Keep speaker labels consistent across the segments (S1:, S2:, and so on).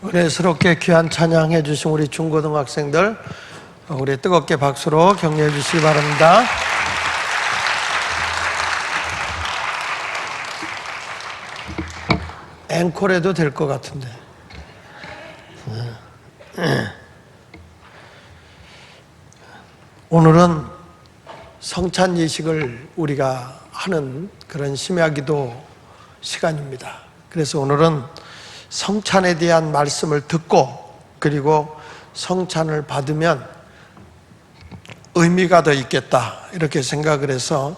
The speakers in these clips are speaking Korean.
S1: 은혜스럽게 귀한 찬양해 주신 우리 중고등학생들, 우리 뜨겁게 박수로 격려해 주시기 바랍니다. 앵콜해도 될 것 같은데. 오늘은 성찬 예식을 우리가 하는 그런 심야기도 시간입니다. 그래서 오늘은 성찬에 대한 말씀을 듣고 그리고 성찬을 받으면 의미가 더 있겠다 이렇게 생각을 해서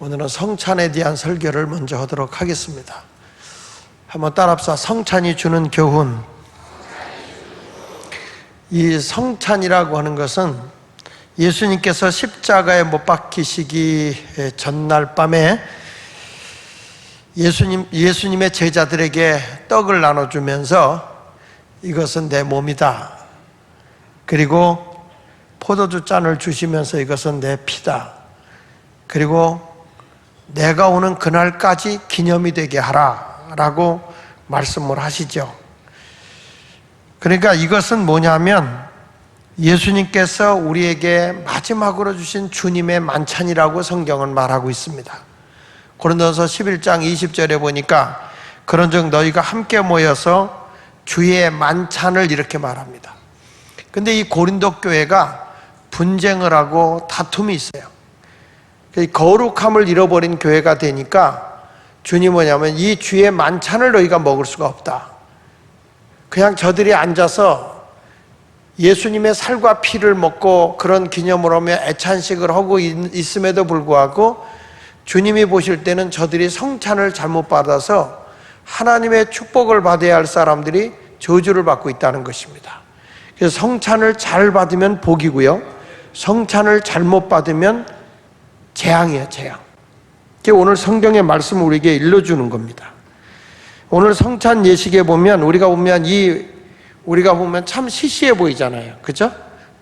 S1: 오늘은 성찬에 대한 설교를 먼저 하도록 하겠습니다. 한번 따라합시다. 성찬이 주는 교훈. 이 성찬이라고 하는 것은 예수님께서 십자가에 못 박히시기 전날 밤에 예수님의 제자들에게 떡을 나눠주면서 이것은 내 몸이다. 그리고 포도주 잔을 주시면서 이것은 내 피다. 그리고 내가 오는 그날까지 기념이 되게 하라 라고 말씀을 하시죠. 그러니까 이것은 뭐냐면 예수님께서 우리에게 마지막으로 주신 주님의 만찬이라고 성경은 말하고 있습니다. 고린도서 11장 20절에 보니까 그런즉 너희가 함께 모여서 주의 만찬을 이렇게 말합니다. 근데 이 고린도 교회가 분쟁을 하고 다툼이 있어요. 거룩함을 잃어버린 교회가 되니까 주님 뭐냐면 이 주의 만찬을 너희가 먹을 수가 없다. 그냥 저들이 앉아서 예수님의 살과 피를 먹고 그런 기념을 하며 애찬식을 하고 있음에도 불구하고 주님이 보실 때는 저들이 성찬을 잘못 받아서 하나님의 축복을 받아야 할 사람들이 저주를 받고 있다는 것입니다. 그래서 성찬을 잘 받으면 복이고요, 성찬을 잘못 받으면 재앙이에요, 재앙. 오늘 성경의 말씀을 우리에게 일러주는 겁니다. 오늘 성찬 예식에 보면 우리가 보면 참 시시해 보이잖아요. 그죠?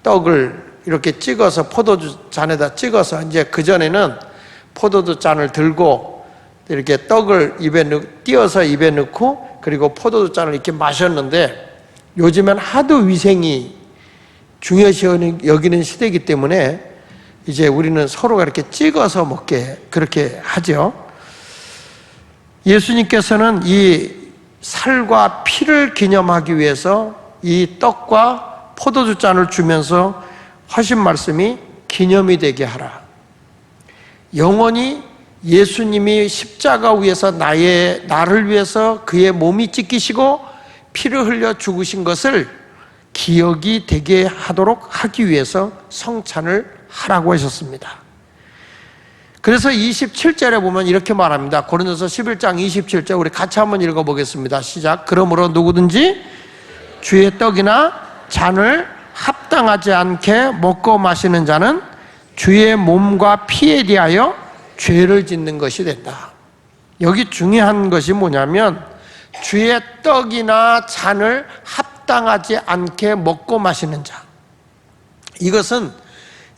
S1: 떡을 이렇게 찍어서 포도주 잔에다 찍어서 이제 그전에는 포도주 잔을 들고 이렇게 떡을 띄어서 입에 넣고 그리고 포도주 잔을 이렇게 마셨는데 요즘엔 하도 위생이 중요시 여기는 시대이기 때문에 이제 우리는 서로가 이렇게 찍어서 먹게 그렇게 하죠. 예수님께서는 이 살과 피를 기념하기 위해서 이 떡과 포도주 잔을 주면서 하신 말씀이 기념이 되게 하라. 영원히 예수님이 십자가 위에서 나를 위해서 그의 몸이 찢기시고 피를 흘려 죽으신 것을 기억이 되게 하도록 하기 위해서 성찬을 하라고 하셨습니다. 그래서 27절에 보면 이렇게 말합니다. 고린도서 11장 27절 우리 같이 한번 읽어보겠습니다. 시작. 그러므로 누구든지 주의 떡이나 잔을 합당하지 않게 먹고 마시는 자는 주의 몸과 피에 대하여 죄를 짓는 것이 된다. 여기 중요한 것이 뭐냐면 주의 떡이나 잔을 합당하지 않게 먹고 마시는 자, 이것은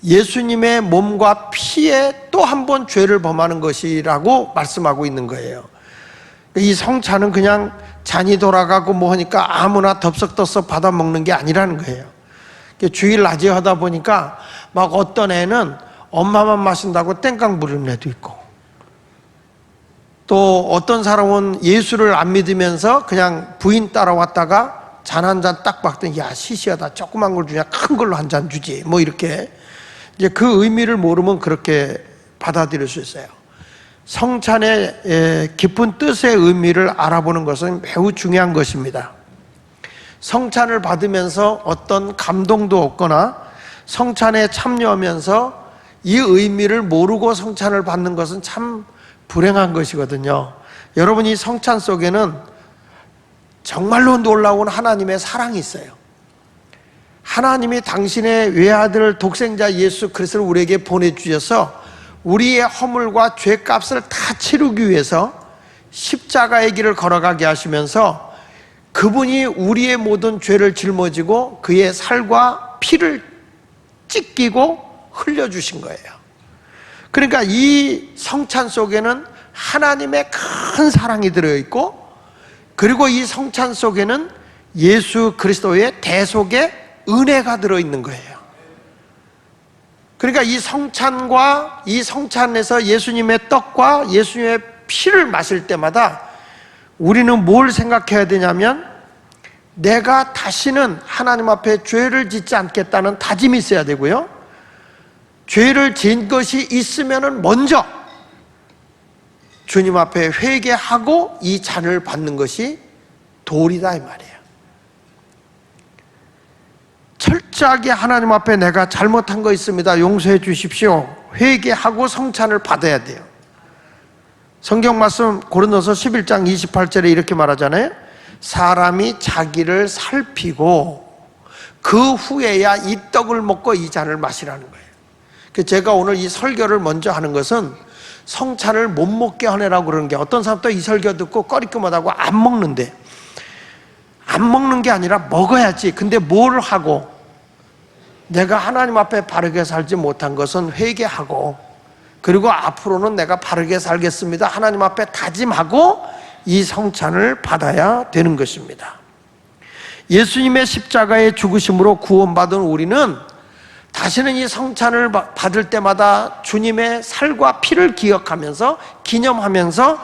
S1: 예수님의 몸과 피에 또 한 번 죄를 범하는 것이라고 말씀하고 있는 거예요. 이 성찬은 그냥 잔이 돌아가고 뭐 하니까 아무나 덥석덥석 받아 먹는 게 아니라는 거예요. 주일 낮에 하다 보니까 막 어떤 애는 엄마만 마신다고 땡깡 부르는 애도 있고, 또 어떤 사람은 예수를 안 믿으면서 그냥 부인 따라왔다가 잔 한 잔 딱 받더니 야 시시하다, 조그만 걸 주냐, 큰 걸로 한 잔 주지, 뭐 이렇게 이제 그 의미를 모르면 그렇게 받아들일 수 있어요. 성찬의 깊은 뜻의 의미를 알아보는 것은 매우 중요한 것입니다. 성찬을 받으면서 어떤 감동도 없거나 성찬에 참여하면서 이 의미를 모르고 성찬을 받는 것은 참 불행한 것이거든요. 여러분이 성찬 속에는 정말로 놀라운 하나님의 사랑이 있어요. 하나님이 당신의 외아들 독생자 예수 그리스도를 우리에게 보내주셔서 우리의 허물과 죄값을 다 치르기 위해서 십자가의 길을 걸어가게 하시면서 그분이 우리의 모든 죄를 짊어지고 그의 살과 피를 찢기고 흘려주신 거예요. 그러니까 이 성찬 속에는 하나님의 큰 사랑이 들어있고, 그리고 이 성찬 속에는 예수 그리스도의 대속의 은혜가 들어있는 거예요. 그러니까 이 성찬과 이 성찬에서 예수님의 떡과 예수님의 피를 마실 때마다 우리는 뭘 생각해야 되냐면, 내가 다시는 하나님 앞에 죄를 짓지 않겠다는 다짐이 있어야 되고요, 죄를 지은 것이 있으면 먼저 주님 앞에 회개하고 이 잔을 받는 것이 도리다 이 말이에요. 철저하게 하나님 앞에 내가 잘못한 거 있습니다, 용서해 주십시오, 회개하고 성찬을 받아야 돼요. 성경 말씀 고린도서 11장 28절에 이렇게 말하잖아요. 사람이 자기를 살피고 그 후에야 이 떡을 먹고 이 잔을 마시라는 거예요. 제가 오늘 이 설교를 먼저 하는 것은 성찬을 못 먹게 하느라고 그러는 게, 어떤 사람도 이 설교 듣고 꺼리끄하다고 안 먹는데, 안 먹는 게 아니라 먹어야지. 근데 뭘 하고, 내가 하나님 앞에 바르게 살지 못한 것은 회개하고, 그리고 앞으로는 내가 바르게 살겠습니다, 하나님 앞에 다짐하고 이 성찬을 받아야 되는 것입니다. 예수님의 십자가의 죽으심으로 구원받은 우리는 다시는 이 성찬을 받을 때마다 주님의 살과 피를 기억하면서, 기념하면서,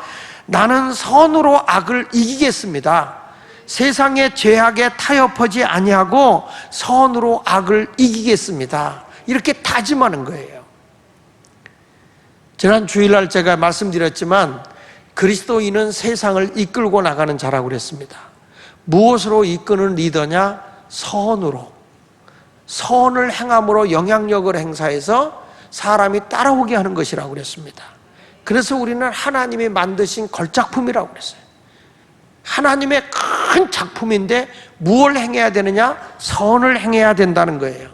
S1: 나는 선으로 악을 이기겠습니다, 세상의 죄악에 타협하지 아니하고 선으로 악을 이기겠습니다, 이렇게 다짐하는 거예요. 지난 주일날 제가 말씀드렸지만, 그리스도인은 세상을 이끌고 나가는 자라고 그랬습니다. 무엇으로 이끄는 리더냐? 선으로. 선을 행함으로 영향력을 행사해서 사람이 따라오게 하는 것이라고 그랬습니다. 그래서 우리는 하나님이 만드신 걸작품이라고 그랬어요. 하나님의 큰 작품인데 무엇을 행해야 되느냐? 선을 행해야 된다는 거예요.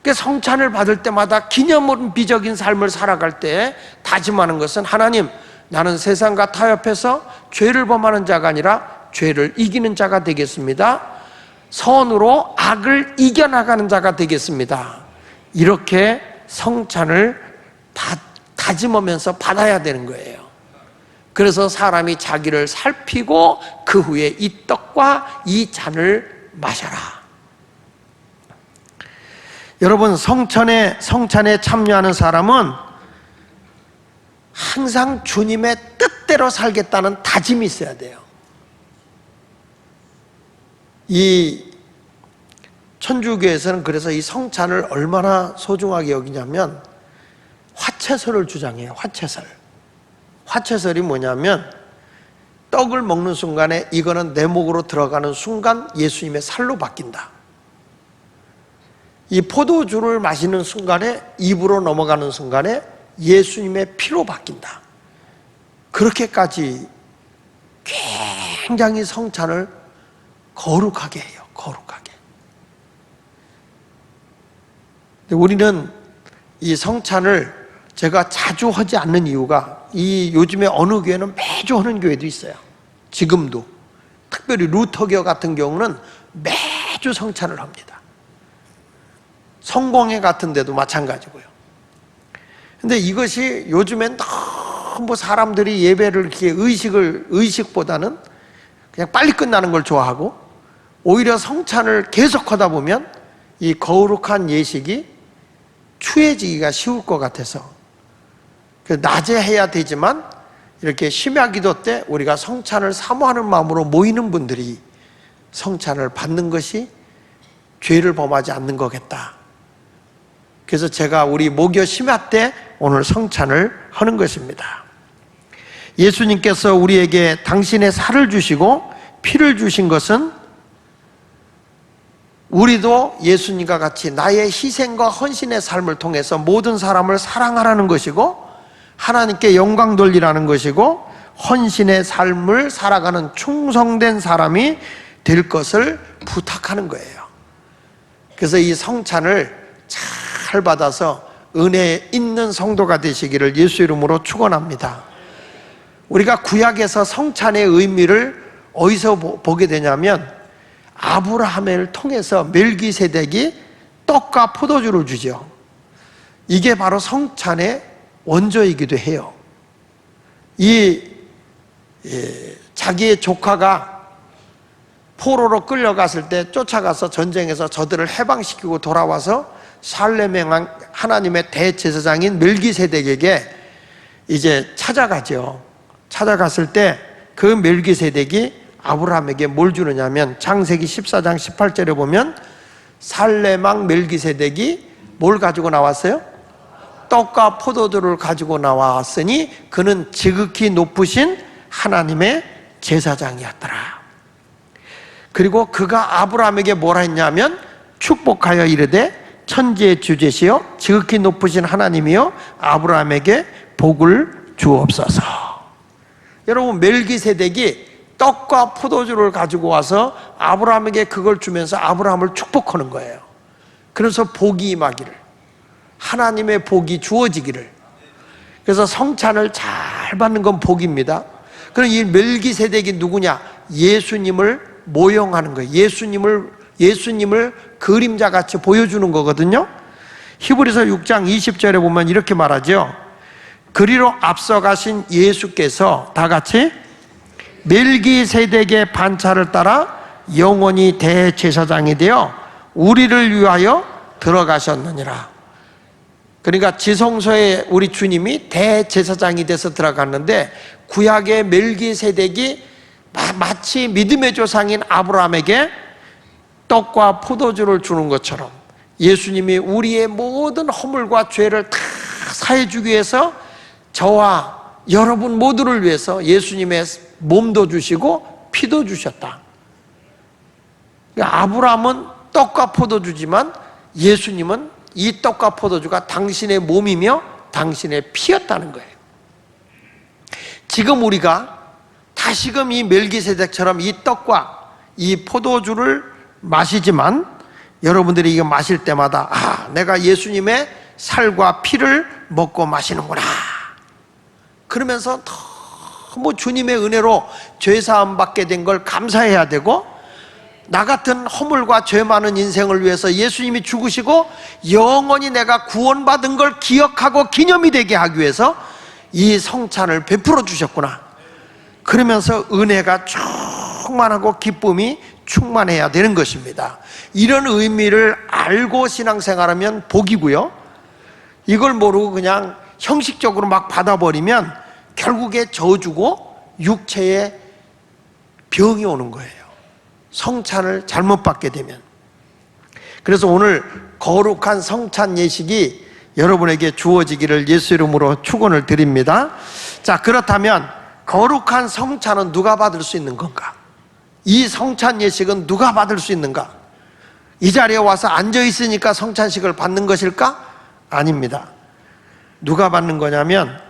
S1: 그러니까 성찬을 받을 때마다 기념비적인 삶을 살아갈 때 다짐하는 것은, 하나님, 나는 세상과 타협해서 죄를 범하는 자가 아니라 죄를 이기는 자가 되겠습니다, 선으로 악을 이겨나가는 자가 되겠습니다, 이렇게 성찬을 다짐하면서 받아야 되는 거예요. 그래서 사람이 자기를 살피고 그 후에 이 떡과 이 잔을 마셔라. 여러분, 성찬에 참여하는 사람은 항상 주님의 뜻대로 살겠다는 다짐이 있어야 돼요. 이 천주교에서는 그래서 이 성찬을 얼마나 소중하게 여기냐면 화채설을 주장해요. 화채설이 뭐냐면, 떡을 먹는 순간에 이거는 내 목으로 들어가는 순간 예수님의 살로 바뀐다, 이 포도주를 마시는 순간에, 입으로 넘어가는 순간에 예수님의 피로 바뀐다, 그렇게까지 굉장히 성찬을 거룩하게 해요. 거룩하게. 우리는 이 성찬을 제가 자주 하지 않는 이유가, 이 요즘에 어느 교회는 매주 하는 교회도 있어요. 지금도. 특별히 루터교 같은 경우는 매주 성찬을 합니다. 성공회 같은 데도 마찬가지고요. 근데 이것이 요즘엔 너무 사람들이 예배를 이렇게 의식보다는 그냥 빨리 끝나는 걸 좋아하고, 오히려 성찬을 계속하다 보면 이 거룩한 예식이 추해지기가 쉬울 것 같아서, 낮에 해야 되지만 이렇게 심야 기도 때 우리가 성찬을 사모하는 마음으로 모이는 분들이 성찬을 받는 것이 죄를 범하지 않는 거겠다. 그래서 제가 우리 목요 심야 때 오늘 성찬을 하는 것입니다. 예수님께서 우리에게 당신의 살을 주시고 피를 주신 것은, 우리도 예수님과 같이 나의 희생과 헌신의 삶을 통해서 모든 사람을 사랑하라는 것이고, 하나님께 영광 돌리라는 것이고, 헌신의 삶을 살아가는 충성된 사람이 될 것을 부탁하는 거예요. 그래서 이 성찬을 잘 받아서 은혜 있는 성도가 되시기를 예수 이름으로 축원합니다. 우리가 구약에서 성찬의 의미를 어디서 보게 되냐면, 아브라함을 통해서 멜기세덱이 떡과 포도주를 주죠. 이게 바로 성찬의 원조이기도 해요. 자기의 조카가 포로로 끌려갔을 때 쫓아가서 전쟁에서 저들을 해방시키고 돌아와서 살렘의 하나님의 대제사장인 멜기세덱에게 이제 찾아가죠. 찾아갔을 때 그 멜기세덱이 아브라함에게 뭘 주느냐면 창세기 14장 18절에 보면 살렘 왕 멜기세덱이 뭘 가지고 나왔어요? 떡과 포도주를 가지고 나왔으니 그는 지극히 높으신 하나님의 제사장이었더라. 그리고 그가 아브라함에게 뭐라 했냐면 축복하여 이르되 천지의 주제시여 지극히 높으신 하나님이여 아브라함에게 복을 주옵소서. 여러분, 멜기세덱이 떡과 포도주를 가지고 와서 아브라함에게 그걸 주면서 아브라함을 축복하는 거예요. 그래서 복이 임하기를, 하나님의 복이 주어지기를. 그래서 성찬을 잘 받는 건 복입니다. 그럼 이 멜기세덱이 누구냐? 예수님을 모형하는 거예요. 예수님을 그림자같이 보여주는 거거든요. 히브리서 6장 20절에 보면 이렇게 말하죠. 그리로 앞서가신 예수께서 다 같이 멜기세덱의 반차를 따라 영원히 대제사장이 되어 우리를 위하여 들어가셨느니라. 그러니까 지성소에 우리 주님이 대제사장이 돼서 들어갔는데 구약의 멜기세덱이 마치 믿음의 조상인 아브라함에게 떡과 포도주를 주는 것처럼 예수님이 우리의 모든 허물과 죄를 다 사해주기 위해서 저와 여러분 모두를 위해서 예수님의 몸도 주시고 피도 주셨다. 그러니까 아브라함은 떡과 포도주지만 예수님은 이 떡과 포도주가 당신의 몸이며 당신의 피였다는 거예요. 지금 우리가 다시금 이 멜기세덱처럼 이 떡과 이 포도주를 마시지만 여러분들이 이거 마실 때마다 내가 예수님의 살과 피를 먹고 마시는구나. 그러면서 너무 주님의 은혜로 죄사함 받게 된 걸 감사해야 되고, 나 같은 허물과 죄 많은 인생을 위해서 예수님이 죽으시고 영원히 내가 구원받은 걸 기억하고 기념이 되게 하기 위해서 이 성찬을 베풀어 주셨구나. 그러면서 은혜가 충만하고 기쁨이 충만해야 되는 것입니다. 이런 의미를 알고 신앙생활하면 복이고요, 이걸 모르고 그냥 형식적으로 막 받아버리면 결국에 저주고 육체에 병이 오는 거예요. 성찬을 잘못 받게 되면. 그래서 오늘 거룩한 성찬 예식이 여러분에게 주어지기를 예수 이름으로 축원을 드립니다. 자, 그렇다면 거룩한 성찬은 누가 받을 수 있는 건가? 이 성찬 예식은 누가 받을 수 있는가? 이 자리에 와서 앉아 있으니까 성찬식을 받는 것일까? 아닙니다. 누가 받는 거냐면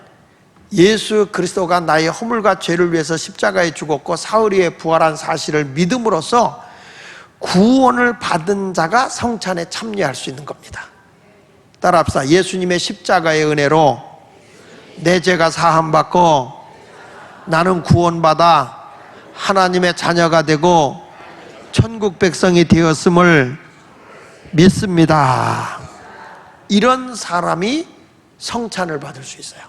S1: 예수 그리스도가 나의 허물과 죄를 위해서 십자가에 죽었고 사흘 후에 부활한 사실을 믿음으로써 구원을 받은 자가 성찬에 참여할 수 있는 겁니다. 따라합시다. 예수님의 십자가의 은혜로 내 죄가 사함받고 나는 구원받아 하나님의 자녀가 되고 천국 백성이 되었음을 믿습니다. 이런 사람이 성찬을 받을 수 있어요.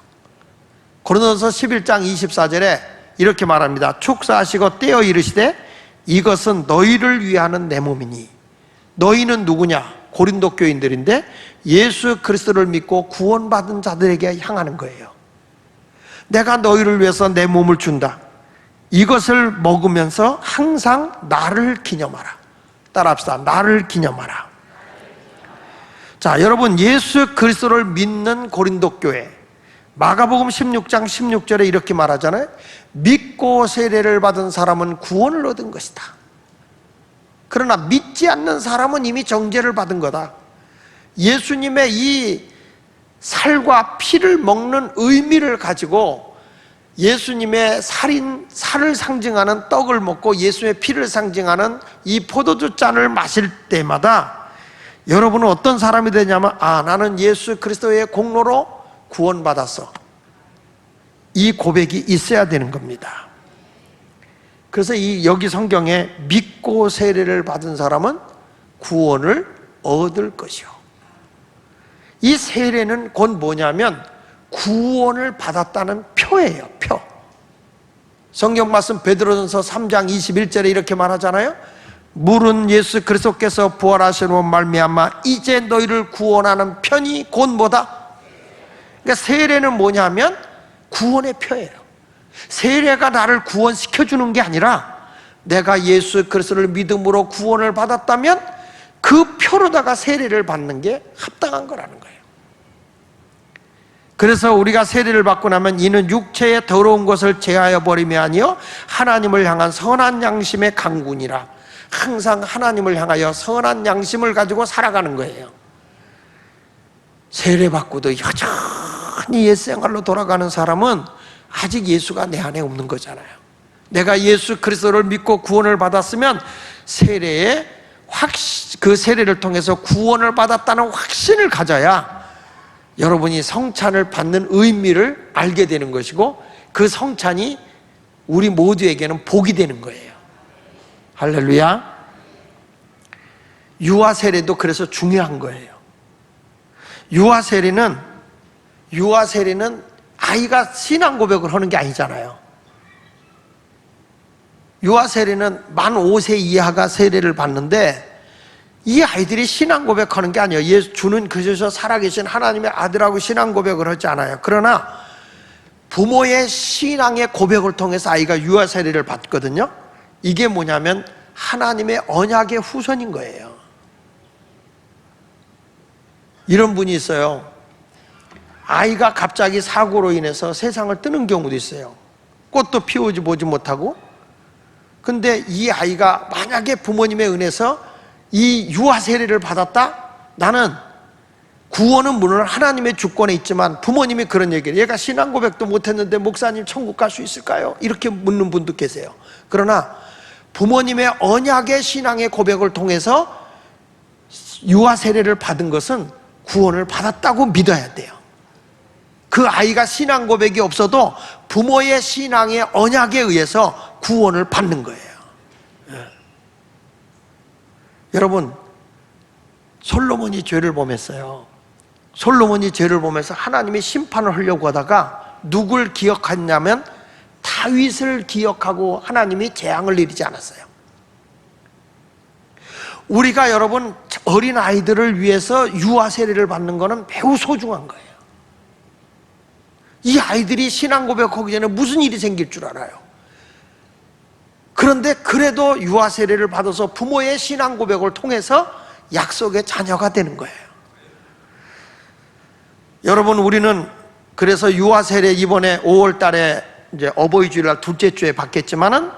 S1: 고린도서 11장 24절에 이렇게 말합니다. 축사하시고 떼어 이르시되 이것은 너희를 위하는 내 몸이니. 너희는 누구냐? 고린도 교인들인데 예수 그리스도를 믿고 구원받은 자들에게 향하는 거예요. 내가 너희를 위해서 내 몸을 준다. 이것을 먹으면서 항상 나를 기념하라. 따라합시다. 나를 기념하라. 자, 여러분, 예수 그리스도를 믿는 고린도 교회, 마가복음 16장 16절에 이렇게 말하잖아요. 믿고 세례를 받은 사람은 구원을 얻은 것이다. 그러나 믿지 않는 사람은 이미 정죄를 받은 거다. 예수님의 이 살과 피를 먹는 의미를 가지고 예수님의 살을 상징하는 떡을 먹고 예수님의 피를 상징하는 이 포도주 잔을 마실 때마다 여러분은 어떤 사람이 되냐면 나는 예수 그리스도의 공로로 구원받았어. 이 고백이 있어야 되는 겁니다. 그래서 여기 성경에 믿고 세례를 받은 사람은 구원을 얻을 것이요. 이 세례는 곧 뭐냐면 구원을 받았다는 표예요. 표. 성경 말씀 베드로전서 3장 21절에 이렇게 말하잖아요. 물은 예수 그리스도께서 부활하시는 말미암아 이제 너희를 구원하는 편이 곧 뭐다? 그러니까 세례는 뭐냐면 구원의 표예요. 세례가 나를 구원시켜주는 게 아니라 내가 예수 그리스도를 믿음으로 구원을 받았다면 그 표로다가 세례를 받는 게 합당한 거라는 거예요. 그래서 우리가 세례를 받고 나면 이는 육체의 더러운 것을 제하여 버림이 아니요 하나님을 향한 선한 양심의 강군이라. 항상 하나님을 향하여 선한 양심을 가지고 살아가는 거예요. 세례 받고도 여전히 옛생활로 돌아가는 사람은 아직 예수가 내 안에 없는 거잖아요. 내가 예수 그리스도를 믿고 구원을 받았으면 그 세례를 통해서 구원을 받았다는 확신을 가져야 여러분이 성찬을 받는 의미를 알게 되는 것이고 그 성찬이 우리 모두에게는 복이 되는 거예요. 할렐루야. 유아 세례도 그래서 중요한 거예요. 유아 세례는 아이가 신앙 고백을 하는 게 아니잖아요. 유아 세례는 만 5세 이하가 세례를 받는데 이 아이들이 신앙 고백하는 게 아니에요. 주는 그저 살아계신 하나님의 아들하고 신앙 고백을 하지 않아요. 그러나 부모의 신앙의 고백을 통해서 아이가 유아 세례를 받거든요. 이게 뭐냐면 하나님의 언약의 후손인 거예요. 이런 분이 있어요. 아이가 갑자기 사고로 인해서 세상을 뜨는 경우도 있어요. 꽃도 피우지 보지 못하고. 근데 이 아이가 만약에 부모님의 은혜에서 이 유아 세례를 받았다? 나는 구원은 물론 하나님의 주권에 있지만 부모님이 그런 얘기를, 얘가 신앙 고백도 못했는데 목사님 천국 갈 수 있을까요? 이렇게 묻는 분도 계세요. 그러나 부모님의 언약의 신앙의 고백을 통해서 유아 세례를 받은 것은 구원을 받았다고 믿어야 돼요. 그 아이가 신앙 고백이 없어도 부모의 신앙의 언약에 의해서 구원을 받는 거예요. 여러분, 솔로몬이 죄를 범했어요. 솔로몬이 죄를 범해서 하나님이 심판을 하려고 하다가 누굴 기억했냐면 다윗을 기억하고 하나님이 재앙을 내리지 않았어요. 우리가 여러분 어린 아이들을 위해서 유아 세례를 받는 것은 매우 소중한 거예요. 이 아이들이 신앙 고백하기 전에 무슨 일이 생길 줄 알아요. 그런데 그래도 유아 세례를 받아서 부모의 신앙 고백을 통해서 약속의 자녀가 되는 거예요. 여러분, 우리는 그래서 유아 세례 이번에 5월 달에 이제 어버이 주일날 둘째 주에 받겠지만은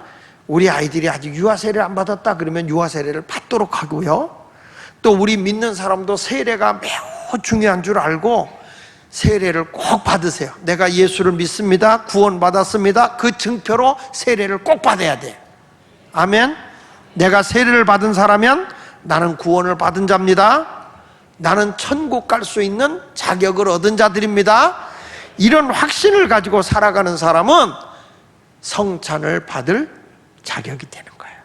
S1: 우리 아이들이 아직 유아 세례를 안 받았다 그러면 유아 세례를 받도록 하고요. 또 우리 믿는 사람도 세례가 매우 중요한 줄 알고 세례를 꼭 받으세요. 내가 예수를 믿습니다. 구원받았습니다. 그 증표로 세례를 꼭 받아야 돼. 아멘. 내가 세례를 받은 사람이면 나는 구원을 받은 자입니다. 나는 천국 갈 수 있는 자격을 얻은 자들입니다. 이런 확신을 가지고 살아가는 사람은 성찬을 받을 자격이 되는 거예요.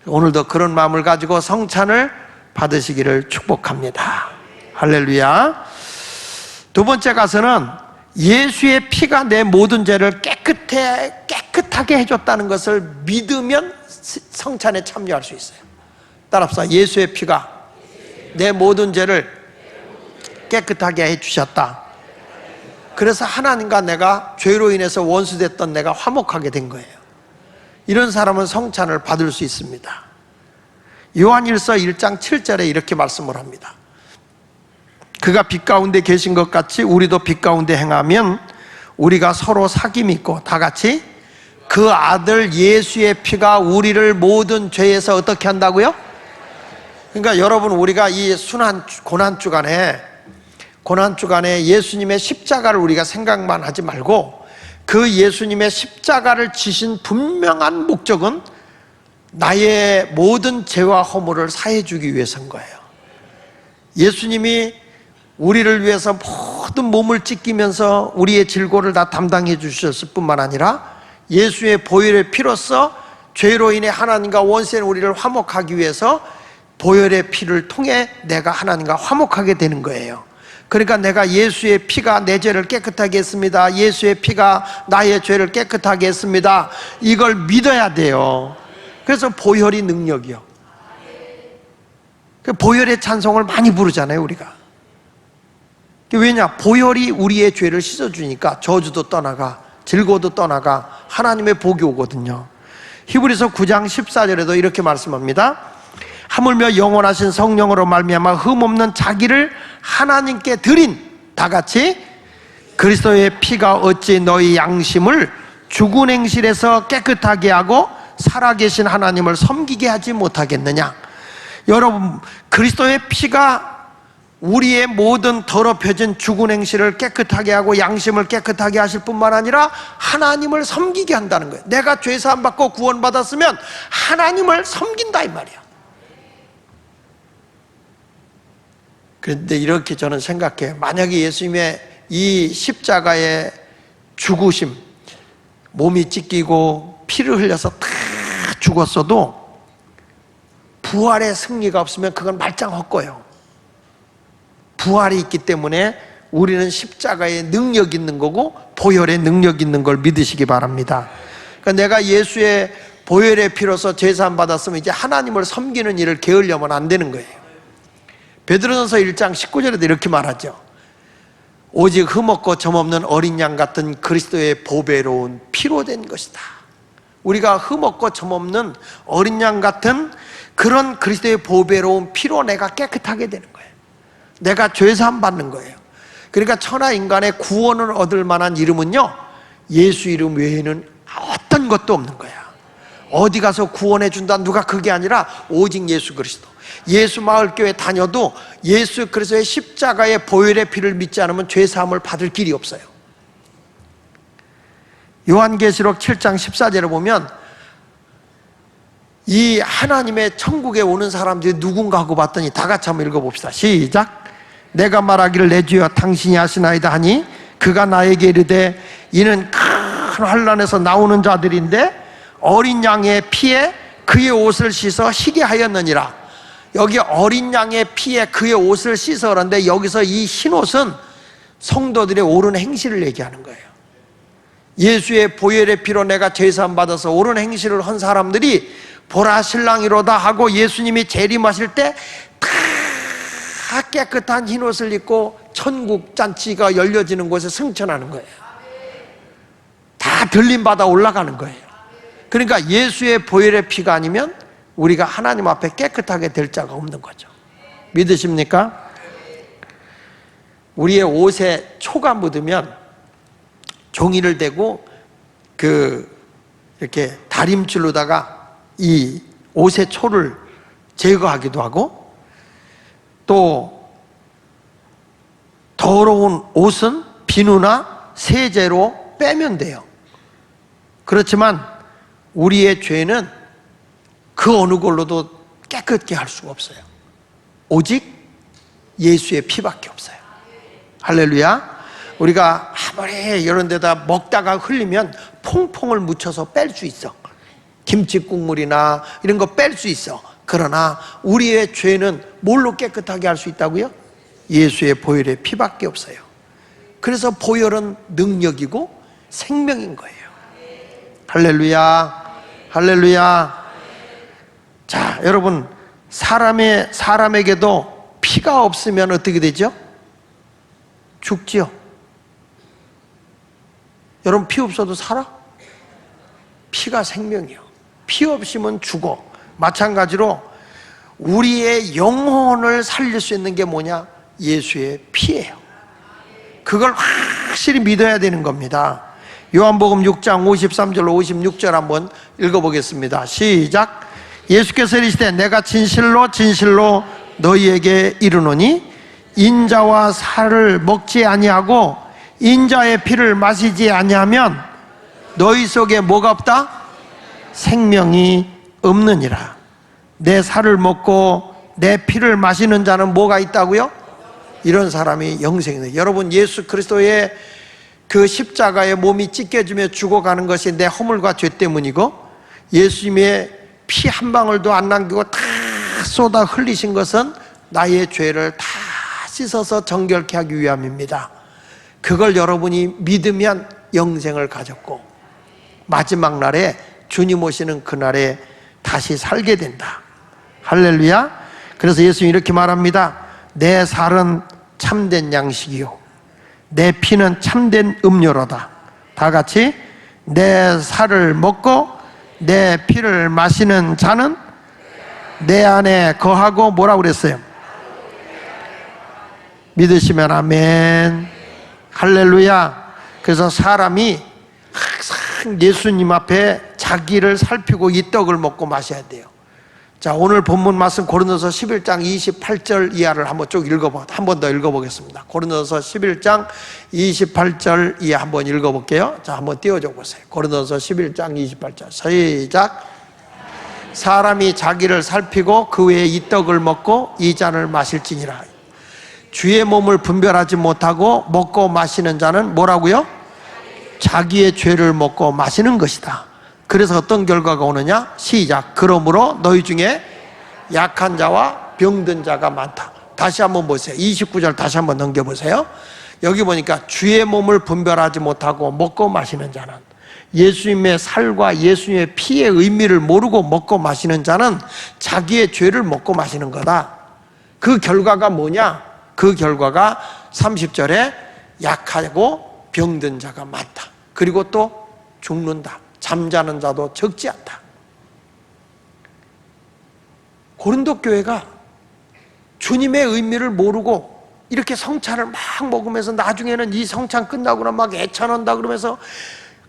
S1: 오늘도 그런 마음을 가지고 성찬을 받으시기를 축복합니다. 할렐루야. 두 번째 가서는 예수의 피가 내 모든 죄를 깨끗하게 해줬다는 것을 믿으면 성찬에 참여할 수 있어요. 따라합시다. 예수의 피가 내 모든 죄를 깨끗하게 해주셨다. 그래서 하나님과 내가 죄로 인해서 원수됐던 내가 화목하게 된 거예요. 이런 사람은 성찬을 받을 수 있습니다. 요한일서 1장 7절에 이렇게 말씀을 합니다. 그가 빛 가운데 계신 것 같이 우리도 빛 가운데 행하면 우리가 서로 사귐이 있고 다 같이 그 아들 예수의 피가 우리를 모든 죄에서 어떻게 한다고요? 그러니까 여러분, 우리가 이 고난주간에 예수님의 십자가를 우리가 생각만 하지 말고 그 예수님의 십자가를 지신 분명한 목적은 나의 모든 죄와 허물을 사해 주기 위해서인 거예요. 예수님이 우리를 위해서 모든 몸을 찢기면서 우리의 질고를 다 담당해 주셨을 뿐만 아니라 예수의 보혈의 피로써 죄로 인해 하나님과 원수인 우리를 화목하기 위해서 보혈의 피를 통해 내가 하나님과 화목하게 되는 거예요. 그러니까 내가 예수의 피가 내 죄를 깨끗하게 했습니다, 예수의 피가 나의 죄를 깨끗하게 했습니다, 이걸 믿어야 돼요. 그래서 보혈이 능력이요. 그 보혈의 찬송을 많이 부르잖아요 우리가. 왜냐? 보혈이 우리의 죄를 씻어주니까 저주도 떠나가, 질고도 떠나가, 하나님의 복이 오거든요. 히브리서 9장 14절에도 이렇게 말씀합니다. 하물며 영원하신 성령으로 말미암아 흠없는 자기를 하나님께 드린 다같이 그리스도의 피가 어찌 너희 양심을 죽은 행실에서 깨끗하게 하고 살아계신 하나님을 섬기게 하지 못하겠느냐. 여러분, 그리스도의 피가 우리의 모든 더럽혀진 죽은 행실을 깨끗하게 하고 양심을 깨끗하게 하실 뿐만 아니라 하나님을 섬기게 한다는 거예요. 내가 죄사함 받고 구원받았으면 하나님을 섬긴다 이 말이야. 그런데 이렇게 저는 생각해요. 만약에 예수님의 이 십자가의 죽으심, 몸이 찢기고 피를 흘려서 다 죽었어도 부활의 승리가 없으면 그건 말짱 헛거예요. 부활이 있기 때문에 우리는 십자가에 능력 있는 거고 보혈에 능력 있는 걸 믿으시기 바랍니다. 그러니까 내가 예수의 보혈의 피로서 제사함 받았으면 이제 하나님을 섬기는 일을 게으려면 안 되는 거예요. 베드로전서 1장 19절에도 이렇게 말하죠. 오직 흠없고 점없는 어린 양 같은 그리스도의 보배로운 피로 된 것이다. 우리가 흠없고 점없는 어린 양 같은 그런 그리스도의 보배로운 피로 내가 깨끗하게 되는 거예요. 내가 죄사함 받는 거예요. 그러니까 천하 인간의 구원을 얻을 만한 이름은요, 예수 이름 외에는 어떤 것도 없는 거야. 어디 가서 구원해 준다 누가 그게 아니라 오직 예수 그리스도. 예수 마을교회 다녀도 예수 그리스도의 십자가의 보혈의 피를 믿지 않으면 죄사함을 받을 길이 없어요. 요한계시록 7장 14절에 보면 이 하나님의 천국에 오는 사람들이 누군가 하고 봤더니 다 같이 한번 읽어봅시다. 시작. 내가 말하기를 내 주여 당신이 하시나이다 하니 그가 나에게 이르되 이는 큰 환난에서 나오는 자들인데 어린 양의 피에 그의 옷을 씻어 희게 하였느니라. 여기 어린 양의 피에 그의 옷을 씻어라는데 여기서 이 흰 옷은 성도들의 옳은 행실을 얘기하는 거예요. 예수의 보혈의 피로 내가 죄사함 받아서 옳은 행실을 한 사람들이 보라 신랑이로다 하고 예수님이 재림하실 때 다 깨끗한 흰 옷을 입고 천국 잔치가 열려지는 곳에 승천하는 거예요. 다 들림받아 올라가는 거예요. 그러니까 예수의 보혈의 피가 아니면 우리가 하나님 앞에 깨끗하게 될 자가 없는 거죠. 믿으십니까? 우리의 옷에 초가 묻으면 종이를 대고 이렇게 다림줄로다가 이 옷의 초를 제거하기도 하고, 또 더러운 옷은 비누나 세제로 빼면 돼요. 그렇지만 우리의 죄는 그 어느 걸로도 깨끗게 할 수가 없어요. 오직 예수의 피밖에 없어요. 할렐루야. 우리가 아무리 이런 데다 먹다가 흘리면 퐁퐁을 묻혀서 뺄 수 있어. 김치 국물이나 이런 거 뺄 수 있어. 그러나 우리의 죄는 뭘로 깨끗하게 할 수 있다고요? 예수의 보혈의 피밖에 없어요. 그래서 보혈은 능력이고 생명인 거예요. 할렐루야. 할렐루야. 자, 여러분, 사람에게도 피가 없으면 어떻게 되죠? 죽지요. 여러분, 피 없어도 살아? 피가 생명이요. 피 없으면 죽어. 마찬가지로 우리의 영혼을 살릴 수 있는 게 뭐냐? 예수의 피예요. 그걸 확실히 믿어야 되는 겁니다. 요한복음 6장 53절로 56절 한번 읽어보겠습니다. 시작. 예수께서 이르시되 내가 진실로 진실로 너희에게 이르노니 인자와 살을 먹지 아니하고 인자의 피를 마시지 아니하면 너희 속에 뭐가 없다? 생명이 없느니라. 내 살을 먹고 내 피를 마시는 자는 뭐가 있다고요? 이런 사람이 영생이 돼요. 여러분, 예수 그리스도의 그 십자가에 몸이 찢겨지며 죽어가는 것이 내 허물과 죄 때문이고, 예수님의 피 한 방울도 안 남기고 다 쏟아 흘리신 것은 나의 죄를 다 씻어서 정결케 하기 위함입니다. 그걸 여러분이 믿으면 영생을 가졌고 마지막 날에 주님 오시는 그날에 다시 살게 된다. 할렐루야. 그래서 예수님이 이렇게 말합니다. 내 살은 참된 양식이요 내 피는 참된 음료로다. 다 같이 내 살을 먹고 내 피를 마시는 자는 내 안에 거하고 뭐라고 그랬어요? 믿으시면 아멘. 할렐루야. 그래서 사람이 항상 예수님 앞에 자기를 살피고 이 떡을 먹고 마셔야 돼요. 자, 오늘 본문 말씀 고린도서 11장 28절 이하를 한번 쭉 한 번 더 읽어보겠습니다. 고린도서 11장 28절 이하 한번 읽어볼게요. 자, 한번 띄워줘 보세요. 고린도서 11장 28절 시작. 사람이 자기를 살피고 그 외에 이 떡을 먹고 이 잔을 마실지니라. 주의 몸을 분별하지 못하고 먹고 마시는 자는 뭐라고요? 자기의 죄를 먹고 마시는 것이다. 그래서 어떤 결과가 오느냐? 시작. 그러므로 너희 중에 약한 자와 병든 자가 많다. 다시 한번 보세요. 29절 다시 한번 넘겨보세요. 여기 보니까 주의 몸을 분별하지 못하고 먹고 마시는 자는, 예수님의 살과 예수님의 피의 의미를 모르고 먹고 마시는 자는 자기의 죄를 먹고 마시는 거다. 그 결과가 뭐냐? 그 결과가 30절에 약하고 병든 자가 많다. 그리고 또 죽는다. 잠자는 자도 적지 않다. 고린도 교회가 주님의 의미를 모르고 이렇게 성찬을 막 먹으면서 나중에는 이 성찬 끝나고는 막 애찬한다 그러면서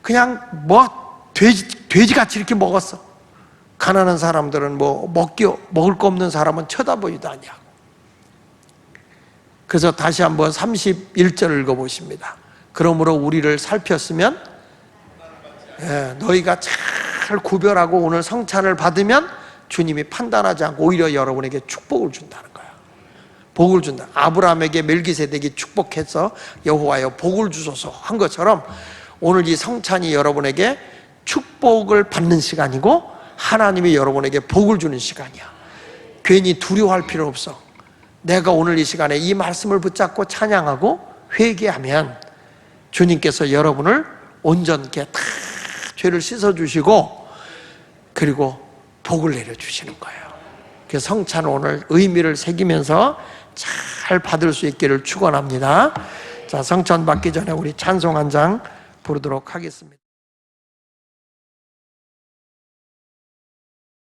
S1: 그냥 뭐 돼지같이 이렇게 먹었어. 가난한 사람들은 뭐 먹을 거 없는 사람은 쳐다보지도 않냐고. 그래서 다시 한번 31절을 읽어보십니다. 그러므로 우리를 살폈으면 너희가 잘 구별하고 오늘 성찬을 받으면 주님이 판단하지 않고 오히려 여러분에게 축복을 준다는 거야. 복을 준다. 아브라함에게 멜기세덱이 축복해서 여호와여 복을 주소서 한 것처럼 오늘 이 성찬이 여러분에게 축복을 받는 시간이고 하나님이 여러분에게 복을 주는 시간이야. 괜히 두려워할 필요 없어. 내가 오늘 이 시간에 이 말씀을 붙잡고 찬양하고 회개하면 주님께서 여러분을 온전케 다 죄를 씻어주시고 그리고 복을 내려주시는 거예요. 그래서 성찬 오늘 의미를 새기면서 잘 받을 수 있기를 축원합니다. 자, 성찬 받기 전에 우리 찬송 한 장 부르도록 하겠습니다.